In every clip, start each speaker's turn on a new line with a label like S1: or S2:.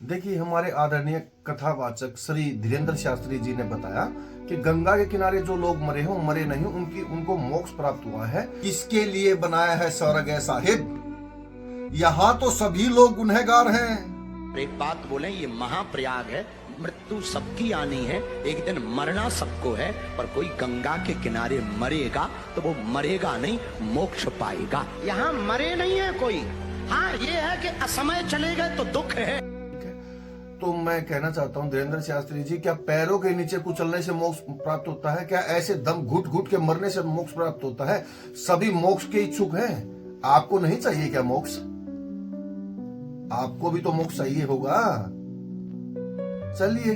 S1: देखिए, हमारे आदरणीय कथावाचक श्री धीरेन्द्र शास्त्री जी ने बताया कि गंगा के किनारे जो लोग मरे हैं वो मरे नहीं, उनको मोक्ष प्राप्त हुआ है। किसके लिए बनाया है स्वर्ग है साहिब? यहाँ तो सभी लोग गुनहगार हैं।
S2: एक बात बोले, ये महाप्रयाग है, मृत्यु सबकी आनी है, एक दिन मरना सबको है, पर कोई गंगा के किनारे मरेगा तो वो मरेगा नहीं, मोक्ष पाएगा। यहाँ मरे नहीं है कोई। हाँ, ये है कि असमय चले गए तो दुख है।
S1: तो मैं कहना चाहता हूँ धीरेन्द्र शास्त्री जी, क्या पैरों के नीचे कुचलने से मोक्ष प्राप्त होता है? क्या ऐसे दम घुट घुट के मरने से मोक्ष प्राप्त होता है? सभी मोक्ष के इच्छुक हैं। आपको नहीं चाहिए क्या मोक्ष? आपको भी तो मोक्ष चाहिए होगा। चलिए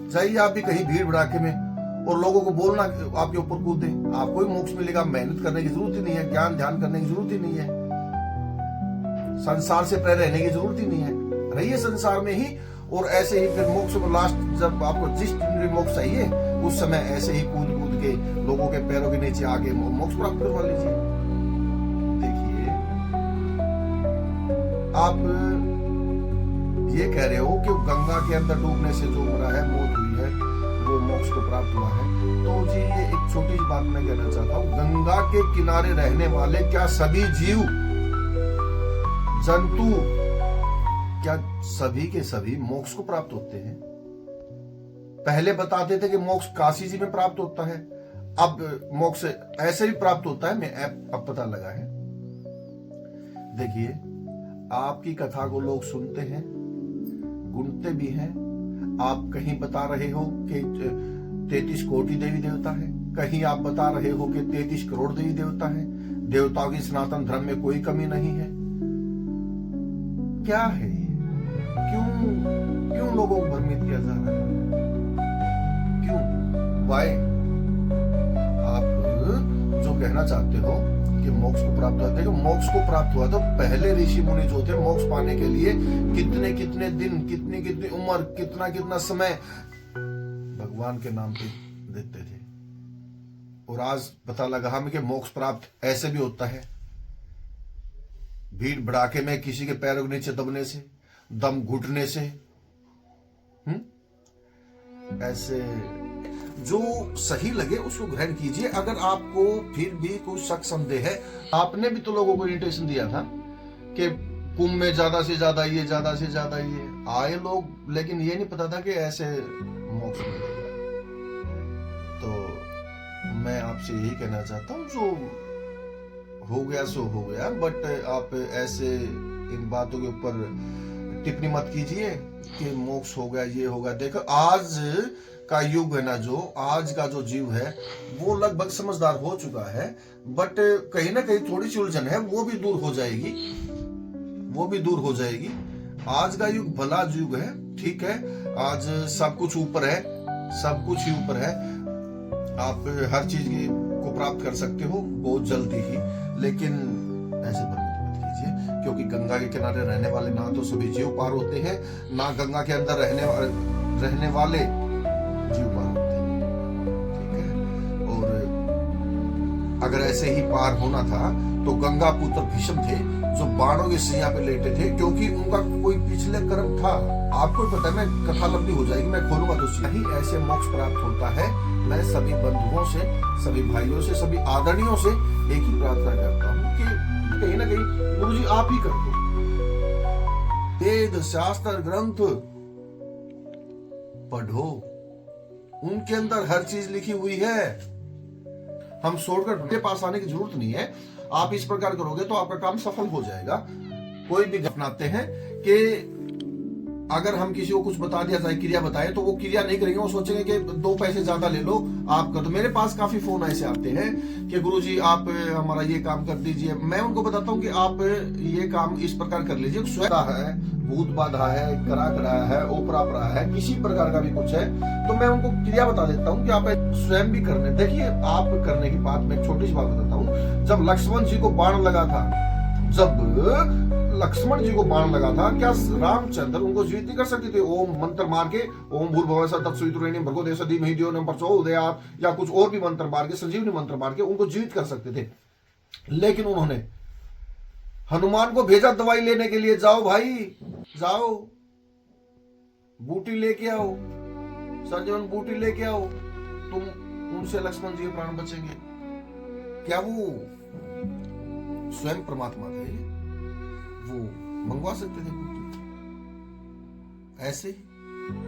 S1: जाइए आप भी कहीं भीड़ भड़ाके में और लोगों को बोलना आपके ऊपर कूदे, आपको भी मोक्ष मिलेगा। मेहनत करने की जरूरत ही नहीं है, ज्ञान ध्यान करने की जरूरत ही नहीं है, संसार से परे रहने की जरूरत ही नहीं है। रहिए संसार में ही, और ऐसे ही फिर मोक्ष को लास्ट जब आपको जिस मोक्ष चाहिए उस समय ऐसे ही कूद कूद के लोगों के पैरों के नीचे आगे मोक्ष प्राप्त करवा लीजिए। देखिए, आप ये कह रहे हो कि गंगा के अंदर डूबने से जो मरा है, मौत हुई है, वो मोक्ष को प्राप्त हुआ है। तो जी ये एक छोटी सी बात मैं कहना चाहता हूँ, गंगा के किनारे रहने वाले क्या सभी जीव जंतु क्या सभी के सभी मोक्ष को प्राप्त होते हैं? पहले बताते थे कि मोक्ष काशी जी में प्राप्त होता है, अब मोक्ष ऐसे भी प्राप्त होता है, मैं अब पता लगा है। देखिए, आपकी कथा को लोग सुनते हैं, गुनते भी हैं। आप कहीं बता रहे हो कि 33 कोटि देवी देवता है, कहीं आप बता रहे हो कि 33 करोड़ देवी देवता है, देवताओं की सनातन धर्म में कोई कमी नहीं है। क्या है? क्यों लोगों को भ्रमित किया जा रहा है? क्यों? वाई? आप जो कहना चाहते हो कि मोक्ष को प्राप्त हुआ, देखो मोक्ष को प्राप्त हुआ तो पहले ऋषि मुनि जो थे मोक्ष पाने के लिए कितने कितने दिन, कितनी कितनी उम्र, कितना कितना समय भगवान के नाम पे देते थे। और आज पता लगा हमें कि मोक्ष प्राप्त ऐसे भी होता है, भीड़ भड़ाके में किसी के पैरों के नीचे दबने से, दम घुटने से। ऐसे जो सही लगे उसको ग्रहण कीजिए। अगर आपको फिर भी कुछ शक संदेह है, आपने भी तो लोगों को इन्विटेशन दिया था कि कुंभ में ज्यादा से ज्यादा ये, ज्यादा से ज्यादा ये आए लोग, लेकिन ये नहीं पता था कि ऐसे मोक्ष मिलेगा। तो मैं आपसे यही कहना चाहता हूँ, जो हो गया सो हो गया, बट आप ऐसे इन बातों के ऊपर टिप्पणी मत कीजिए कि मोक्ष हो गया, ये होगा। देखो आज का युग है ना, जो आज का जो जीव है वो लगभग समझदार हो चुका है, बट कहीं ना कहीं थोड़ी सी उलझन है, वो भी दूर हो जाएगी, वो भी दूर हो जाएगी। आज का युग भला युग है, ठीक है। आज सब कुछ ऊपर है, सब कुछ ही ऊपर है। आप हर चीज को प्राप्त कर सकते हो बहुत जल्दी ही, लेकिन ऐसे भ्रमित मत कीजिए, क्योंकि गंगा के किनारे रहने वाले ना तो सभी जीव पार होते हैं, ना गंगा के अंदर रहने वाले जीव पार होते हैं, ठीक है। और अगर ऐसे ही पार होना था तो गंगा पुत्र भीष्म थे जो बाणों की सैया पे लेटे थे, क्योंकि उनका कोई पिछले कर्म था। आपको पता है, मैं कथा लंबी हो जाएगी, मैं खोलूंगा तो ही ऐसे मोक्ष प्राप्त होता है। मैं सभी बंधुओं से, सभी भाइयों से, सभी आदरणियों से एक ही प्रार्थना करता हूँ कि कहीं ना कहीं गुरु जी आप ही कर दो। वेद शास्त्र ग्रंथ पढ़ो, उनके अंदर हर चीज लिखी हुई है। हम शॉर्टकट उनके पास आने की जरूरत नहीं है। आप इस प्रकार करोगे तो आपका काम सफल हो जाएगा। कोई भी अपनाते हैं कि अगर हम किसी को कुछ बता दिया जाए, क्रिया बताए, तो वो क्रिया नहीं करेंगे, वो सोचेंगे कि 2 पैसे ज्यादा ले लो आप कर दो। मेरे पास काफी फोन ऐसे आते हैं कि गुरुजी आप हमारा ये काम कर दीजिए। मैं उनको बताता हूँ कि आप ये काम इस प्रकार कर लीजिए, स्वयं है, भूत बाधा है, करा कराया है, ओपरा परा है, किसी प्रकार का भी कुछ है, तो मैं उनको क्रिया बता देता हूँ कि आप स्वयं भी करने। देखिए, आप करने की बात में छोटी सी बात बताता हूँ। जब लक्ष्मण जी को बाण लगा था, जब लक्ष्मण जी को बाण लगा था, क्या रामचंद्र उनको जीवित नहीं कर सकते थे? ओम मंत्र मार के, ओम भूर्भुवः स्वः तत्सवितुर्वरेण्यं भर्गो देवस्य धीमहि धियो न प्रचोदयात्, या कुछ और भी मंत्र मार के, संजीवनी मंत्र मार के उनको जीवित कर सकते थे। लेकिन उन्होंने हनुमान को भेजा दवाई लेने के लिए, जाओ भाई जाओ, बूटी लेके आओ, संजीवन बूटी लेके आओ, तुम उनसे लक्ष्मण जी के प्राण बचेंगे। क्या वो स्वयं परमात्मा थे? वो मंगवा सकते थे बूटी ऐसे ही,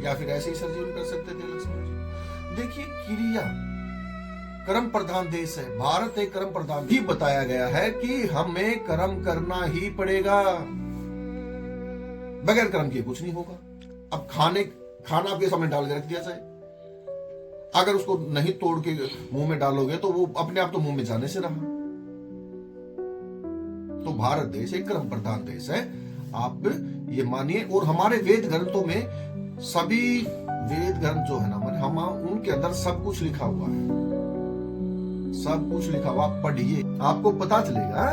S1: या फिर ऐसे ही संजीवन कर सकते थे लक्ष्मण जी। देखिए क्रिया, कर्म प्रधान देश है भारत, एक कर्म प्रधान ही बताया गया है कि हमें कर्म करना ही पड़ेगा, बगैर कर्म के कुछ नहीं होगा। अब खाना आपके सामने डाल के रख दिया जाए, अगर उसको नहीं तोड़ के मुंह में डालोगे तो वो अपने आप तो मुंह में जाने से रहा। तो भारत देश एक कर्म प्रधान देश है, आप ये मानिए। और हमारे वेद ग्रंथों में, सभी वेद ग्रंथ जो है ना हमारे, हम उनके अंदर सब कुछ लिखा हुआ है, सब कुछ लिखा हुआ। आप पढ़िए, आपको पता चलेगा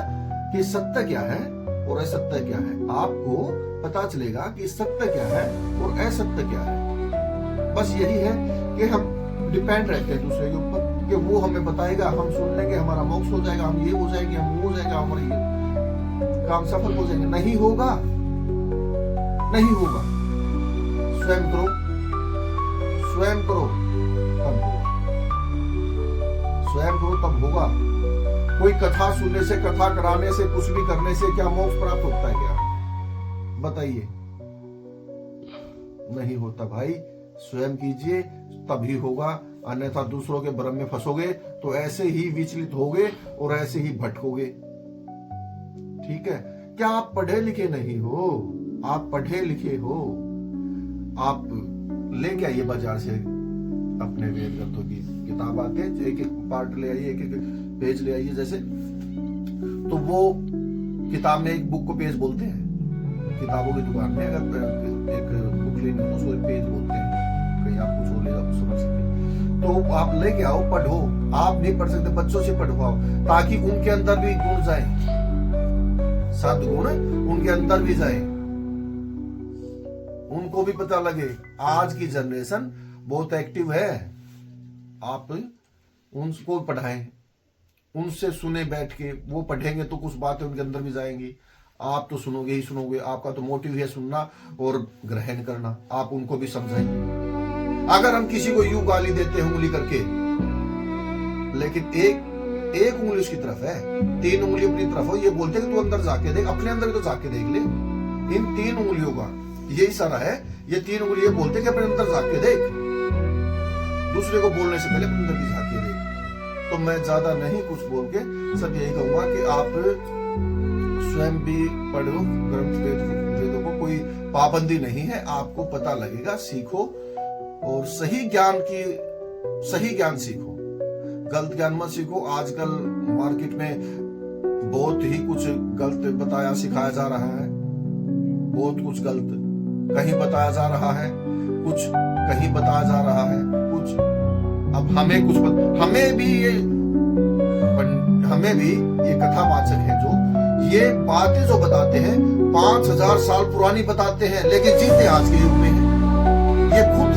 S1: कि सत्य क्या है और असत्य क्या है। आपको पता चलेगा कि सत्य क्या है और असत्य क्या है। बस यही है कि हम डिपेंड रहते हैं दूसरे के ऊपर, कि वो हमें बताएगा, हम सुन लेंगे, हमारा मोक्ष हो जाएगा, हम ये हो जाएंगे, हम वो हो जाएगा, हमारा ये काम सफल हो जाएंगे। नहीं होगा, नहीं होगा। स्वयं करो, स्वयं करो तब होगा, स्वयं करो तब होगा। कोई कथा सुनने से, कथा कराने से, कुछ भी करने से क्या मोक्ष प्राप्त होता है क्या? बताइए, नहीं होता भाई। स्वयं कीजिए तभी होगा, अन्यथा दूसरों के भ्रम में फंसोगे तो ऐसे ही विचलित होगे और ऐसे ही भटकोगे। ठीक है? क्या आप पढ़े लिखे नहीं हो? आप पढ़े लिखे हो। आप लेके आइए बाजार से अपने वेद ग्रंथों की किताब आते हैं, एक एक पार्ट ले आइए, एक एक पेज ले आइए। जैसे तो वो किताब में एक बुक को पेज बोलते हैं, किताबों की दुकान में अगर एक बुक लेनी हो तो उसको पेज बोलते हैं, कहीं आप कुछ हो लेगा कुछ समझ सकते। तो आप लेके आओ, पढ़ो। आप नहीं पढ़ सकते, बच्चों से पढ़वाओ, ताकि उनके अंदर भी गुण जाए, सद्गुण उनके अंदर भी जाए, उनको भी पता लगे। आज की जनरेशन बहुत एक्टिव है, आप उनको पढ़ाएं, उनसे सुने बैठ के, वो पढ़ेंगे तो कुछ बातें उनके अंदर भी जाएंगी। आप तो सुनोगे ही सुनोगे, आपका तो मोटिव है सुनना और ग्रहण करना। आप उनको भी समझाएंगे। अगर हम किसी को यूं गाली देते हैं उंगली करके, लेकिन एक उंगली उसकी तरफ है, 3 उंगली अपनी तरफ हो, ये बोलते हैं कि तू अंदर जाके देख, अपने अंदर भी तो जाके देख ले। इन 3 उंगलियों का ये इशारा है, ये 3 उंगली ये बोलते हैं कि अपने अंदर जाके देख, दूसरे को बोलने से पहले अपने अंदर भी जाके देख। तो मैं ज्यादा नहीं कुछ बोल के सब यही कहूंगा कि आप स्वयं भी पढ़ो ग्रंथ वेदों को, कोई पाबंदी नहीं है, आपको पता लगेगा, सीखो और सही ज्ञान सीखो, गलत ज्ञान मत सीखो। आजकल मार्केट में बहुत ही कुछ गलत बताया सिखाया जा रहा है, बहुत कुछ गलत कहीं बताया जा रहा है, कुछ कहीं बताया जा रहा है, कुछ अब हमें भी ये कथावाचक है जो ये बातें जो बताते हैं 5000 साल पुरानी बताते हैं, लेकिन जीते आज के युग में है। ये खुद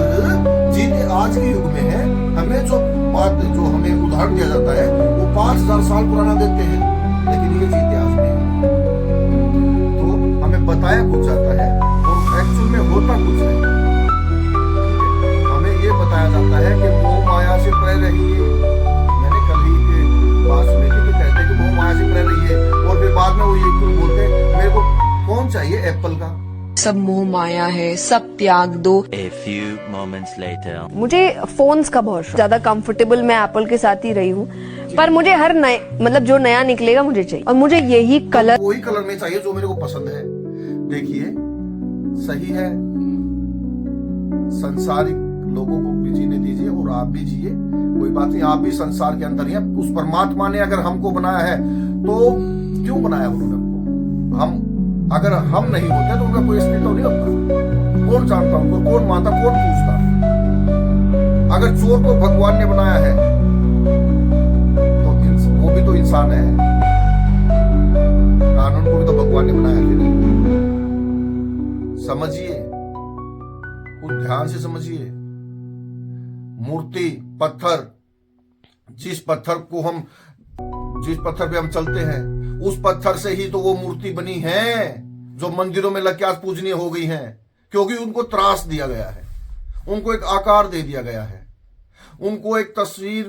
S1: जीते आज के युग में है। हमें जो बात, जो हमें उदाहरण दिया जाता है वो 5000 साल पुराना देते हैं, लेकिन ये जीते आज में है। तो हमें बताया कुछ जाता है और एक्चुअल में होता कुछ है। हमें ये बताया जाता है कि मोह माया से परे रहिए। मैंने कल ही बात सुनी थी कि कहते हैं कि मोह माया से परे रहिए, और फिर बाद में वो ये क्यों बोलते हैं, मेरे को कौन चाहिए एप्पल का,
S3: सब मोह माया है, सब त्याग दो।
S4: A few moments later.
S3: मुझे फोन्स का बहुत ज्यादा कंफर्टेबल, मैं एप्पल के साथ ही रही हूँ, पर मुझे हर नए मतलब जो नया निकलेगा मुझे चाहिए, और मुझे यही कलर,
S1: वही कलर में चाहिए जो मेरे को पसंद है। देखिए सही है, संसारिक लोगों को भी जीने दीजिए और आप भी जिए, कोई बात नहीं, आप भी संसार के अंदर ही हैं। उस परमात्मा ने अगर हमको बनाया है तो क्यों बनाया उन्होंने हमको? हम अगर हम नहीं होते तो उनका कोई अस्तित्व नहीं होता। कौन जानता उनको, कौन मानता, कौन पूछता? अगर चोर को भगवान ने बनाया है तो वो भी तो इंसान है, कानून को भी तो भगवान ने बनाया है। समझिए, कुछ ध्यान से समझिए। मूर्ति, पत्थर, जिस पत्थर पे हम चलते हैं उस पत्थर से ही तो वो मूर्ति बनी है जो मंदिरों में लग के आज पूजनीय हो गई है। क्योंकि उनको त्रास दिया गया है, उनको एक आकार दे दिया गया है, उनको एक तस्वीर